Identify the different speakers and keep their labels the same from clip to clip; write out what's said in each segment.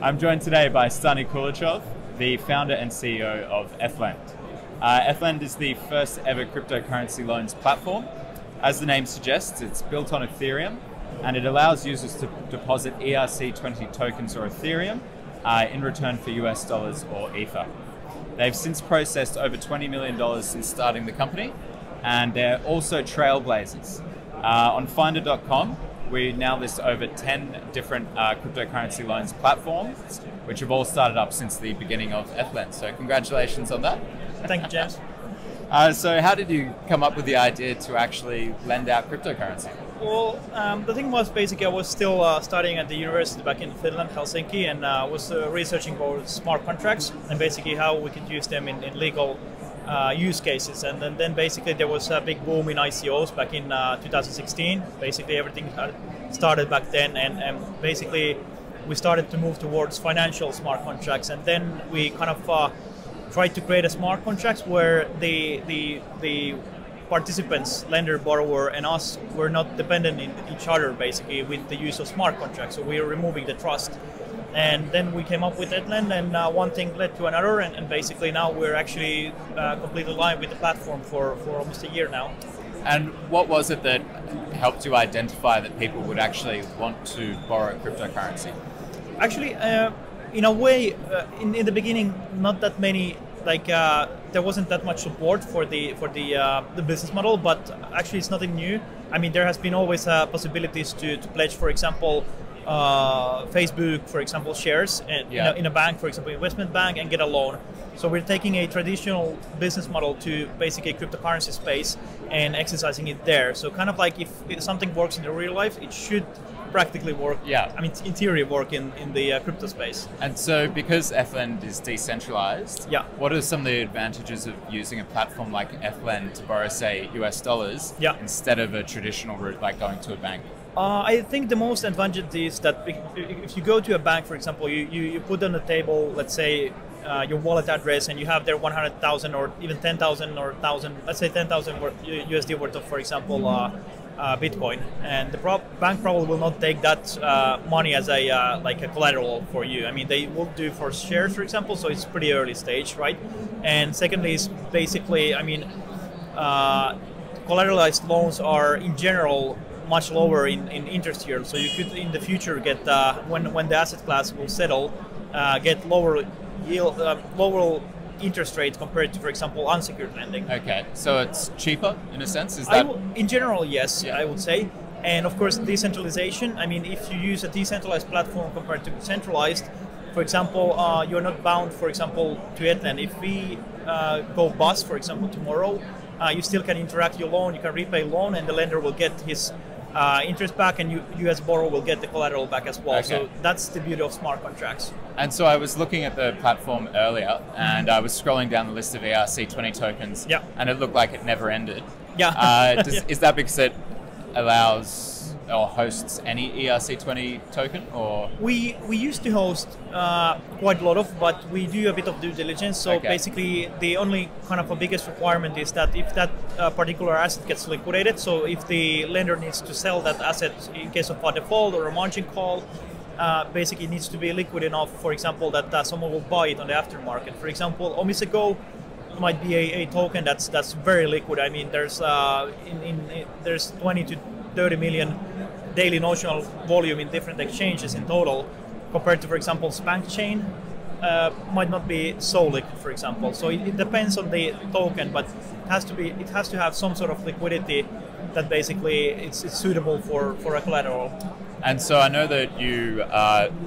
Speaker 1: I'm joined today by Stani Kulechov, the founder and CEO of Ethlend. Ethlend is the first ever cryptocurrency loans platform. As the name suggests, it's built on Ethereum, and it allows users to deposit ERC20 tokens or Ethereum in return for US dollars or Ether. They've since processed over $20 million since starting the company, and they're also trailblazers. On Finder.com, we now list over 10 different cryptocurrency loans platforms, which have all started up since the beginning of Ethlend. So congratulations on that.
Speaker 2: Thank you, James.
Speaker 1: So how did you come up with the idea to actually lend out cryptocurrency?
Speaker 2: Well, the thing was basically I was still studying at the university back in Finland, Helsinki, and was researching about smart contracts and basically how we could use them in legal use cases. And then basically there was a big boom in ICOs back in 2016. Basically everything started back then, and basically we started to move towards financial smart contracts. And then we kind of tried to create a smart contracts where the participants, lender, borrower, and us were not dependent in each other basically with the use of smart contracts. So we were removing the trust. And then we came up with Ethlend, and one thing led to another, and basically now we're actually completely live with the platform for almost a year now.
Speaker 1: And what was it that helped you identify that people would actually want to borrow cryptocurrency?
Speaker 2: Actually, in a way, in the beginning, not that many. There wasn't that much support for the business model, but actually it's nothing new. I mean, there has been always possibilities to pledge, for example, Facebook, for example, shares in a bank, for example, investment bank, and get a loan. So we're taking a traditional business model to basically cryptocurrency space and exercising it there. So kind of like if something works in the real life, it should practically work.
Speaker 1: Yeah.
Speaker 2: I mean, in theory, work in the crypto space.
Speaker 1: And so because Ethlend is decentralized, what are some of the advantages of using a platform like Ethlend to borrow, say, US dollars instead of a traditional route like going to a bank?
Speaker 2: I think the most advantage is that if you go to a bank, for example, you put on the table, let's say, your wallet address, and you have there 100,000 or even 10,000 or 1,000, let's say 10,000 USD worth of, for example, Bitcoin, and the bank probably will not take that money as a like a collateral for you. I mean, they will do for shares, for example, so it's pretty early stage, right? And secondly is basically, I mean, collateralized loans are in general much lower in interest yield, so you could in the future get when the asset class will settle, get lower yield, lower interest rates compared to, for example, unsecured lending.
Speaker 1: Okay, so it's cheaper in a sense? Is that?
Speaker 2: In general, yes, I would say. And of course, decentralization. I mean, if you use a decentralized platform compared to centralized, for example, you're not bound, for example, to Ethlend. If we go bust, for example, tomorrow, you still can interact your loan, you can repay loan, and the lender will get his interest back, and you as borrower will get the collateral back as well. Okay. So that's the beauty of smart contracts. And
Speaker 1: so I was looking at the platform earlier, and I was scrolling down the list of ERC20 tokens, and it looked like it never ended. Is that because it allows or hosts any ERC20 token, or? We
Speaker 2: used to host quite a lot of, but we do a bit of due diligence. So basically the only kind of a biggest requirement is that if that particular asset gets liquidated, so if the lender needs to sell that asset in case of a default or a margin call, basically it needs to be liquid enough, for example, that someone will buy it on the aftermarket. For example, Omisego might be a token that's very liquid. I mean, there's there's 20 to 30 million daily notional volume in different exchanges in total, compared to, for example, Spank Chain might not be so liquid, for example. So it depends on the token, but it has to have some sort of liquidity that basically it's suitable for a collateral.
Speaker 1: And so I know that you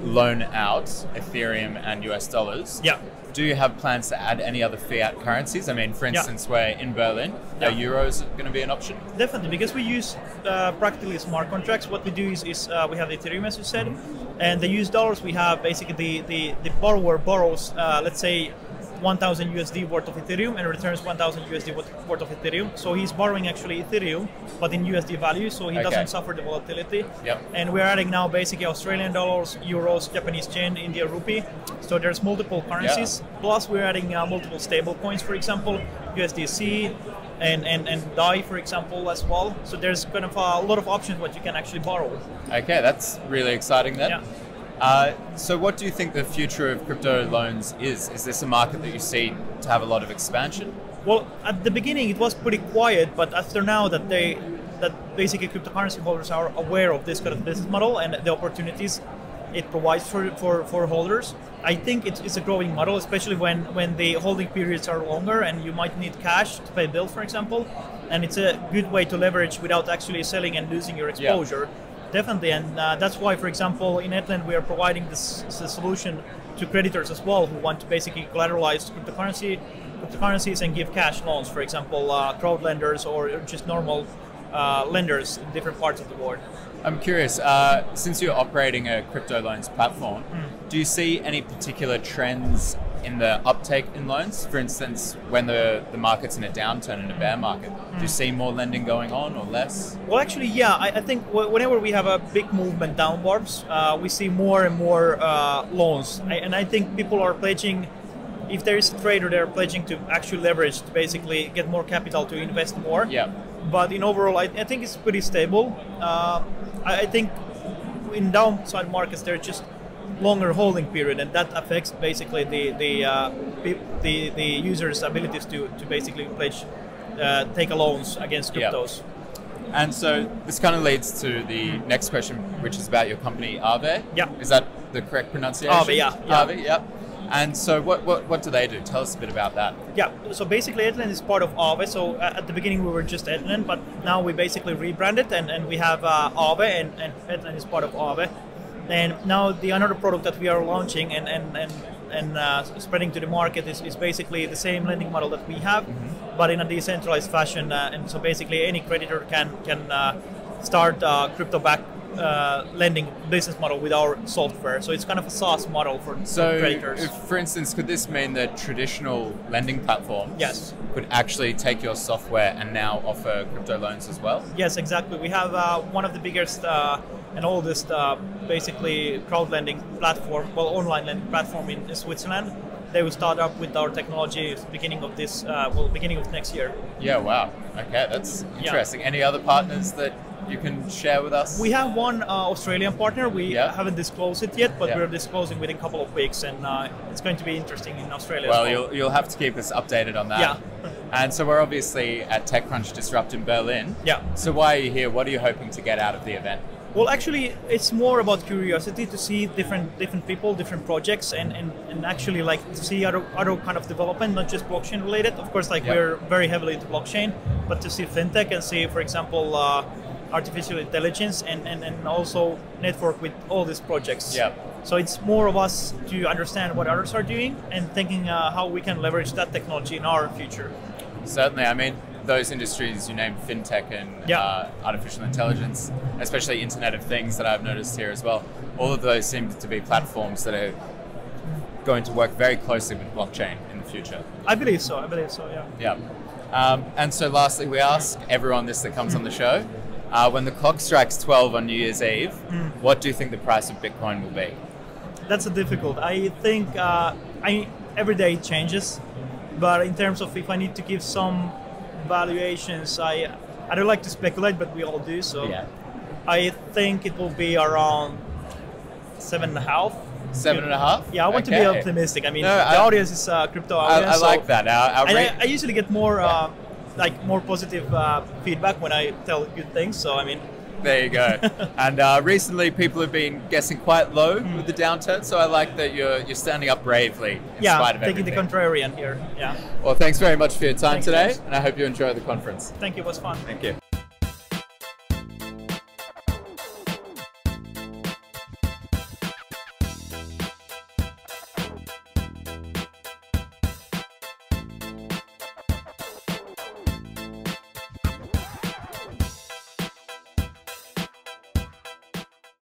Speaker 1: loan out Ethereum and US dollars.
Speaker 2: Yeah.
Speaker 1: Do you have plans to add any other fiat currencies? I mean, for instance, we're in Berlin. Are euros going to be an option?
Speaker 2: Definitely, because we use practically smart contracts. What we do is we have Ethereum, as you said, and the US dollars we have basically the borrower borrows, let's say, 1,000 USD worth of Ethereum and returns 1,000 USD worth of Ethereum. So he's borrowing actually Ethereum, but in USD value, so he doesn't suffer the volatility. And we're adding now basically Australian dollars, euros, Japanese yen, India rupee. So there's multiple currencies. Plus we're adding multiple stable coins, for example, USDC and DAI, for example, as well. So there's kind of a lot of options what you can actually borrow.
Speaker 1: Okay, that's really exciting then. So what do you think the future of crypto loans is? Is this a market that you see to have a lot of expansion?
Speaker 2: Well, at the beginning it was pretty quiet, but after now that basically cryptocurrency holders are aware of this kind of business model and the opportunities it provides for holders, I think it's a growing model, especially when the holding periods are longer and you might need cash to pay bills, for example, and it's a good way to leverage without actually selling and losing your exposure. Yeah. Definitely, and that's why, for example, in Ethlend we are providing this solution to creditors as well who want to basically collateralize cryptocurrencies and give cash loans, for example, crowd lenders or just normal lenders in different parts of the world.
Speaker 1: I'm curious, since you're operating a crypto loans platform, do you see any particular trends in the uptake in loans? For instance, when the market's in a downturn, in a bear market, do you see more lending going on or less?
Speaker 2: Well, actually, yeah. I think whenever we have a big movement downwards, we see more and more loans. And I think people are pledging, if there is a trader, they're pledging to actually leverage to basically get more capital to invest more.
Speaker 1: Yeah.
Speaker 2: But in overall, I think it's pretty stable. I think in downside markets, there's just longer holding period, and that affects basically the users' abilities to basically pledge, take a loans against cryptos.
Speaker 1: Yeah. And so this kind of leads to the next question, which is about your company, Aave.
Speaker 2: Yeah.
Speaker 1: Is that the correct pronunciation?
Speaker 2: Aave, yeah.
Speaker 1: Aave, yeah. And so what do they do? Tell us a bit about that.
Speaker 2: Yeah, so basically Ethlend is part of Aave. So at the beginning we were just Ethlend, but now we basically rebranded and we have Aave and Ethlend is part of Aave. And now the another product that we are launching and spreading to the market is basically the same lending model that we have, but in a decentralized fashion. And so basically any creditor can start crypto-backed lending business model with our software. So it's kind of a SaaS model for creditors.
Speaker 1: So, for instance, could this mean that traditional lending platforms could actually take your software and now offer crypto loans as well?
Speaker 2: Yes, exactly. We have one of the biggest and oldest basically crowd lending platform, well, online lending platform in Switzerland. They will start up with our technology beginning of next year.
Speaker 1: Yeah, wow. Okay, that's interesting. Any other partners that you can share with us?
Speaker 2: We have one Australian partner. We haven't disclosed it yet, but we're disclosing within a couple of weeks, and it's going to be interesting in Australia.
Speaker 1: Well, you'll have to keep us updated on that.
Speaker 2: Yeah.
Speaker 1: And so we're obviously at TechCrunch Disrupt in Berlin.
Speaker 2: Yeah.
Speaker 1: So why are you here? What are you hoping to get out of the event?
Speaker 2: Well, actually, it's more about curiosity to see different people, different projects, and actually like to see other kind of development, not just blockchain related. Of course, we're very heavily into blockchain, but to see fintech and see, for example, artificial intelligence and also network with all these projects.
Speaker 1: Yeah.
Speaker 2: So it's more of us to understand what others are doing and thinking how we can leverage that technology in our future.
Speaker 1: Certainly. I mean, those industries you named, fintech and artificial intelligence, especially Internet of Things that I've noticed here as well, all of those seem to be platforms that are going to work very closely with blockchain in the future.
Speaker 2: I believe so, yeah.
Speaker 1: Yeah. And so lastly, we ask everyone this that comes on the show, when the clock strikes 12 on New Year's Eve, what do you think the price of Bitcoin will be?
Speaker 2: That's difficult. I think every day it changes, but in terms of if I need to give some valuations, I don't like to speculate, but we all do. So I think it will be around 7.5.
Speaker 1: 7.5?
Speaker 2: Yeah, I want to be optimistic. I mean, the audience is crypto audience.
Speaker 1: I like that.
Speaker 2: I usually get more more positive feedback when I tell good things. So I mean.
Speaker 1: There you go. And recently people have been guessing quite low with the downturn, so I like that you're standing up bravely in spite of everything.
Speaker 2: Taking the contrarian here. Yeah.
Speaker 1: Well, thanks very much for your time today, and I hope you enjoy the conference.
Speaker 2: Thank you, it was fun.
Speaker 1: Thank you.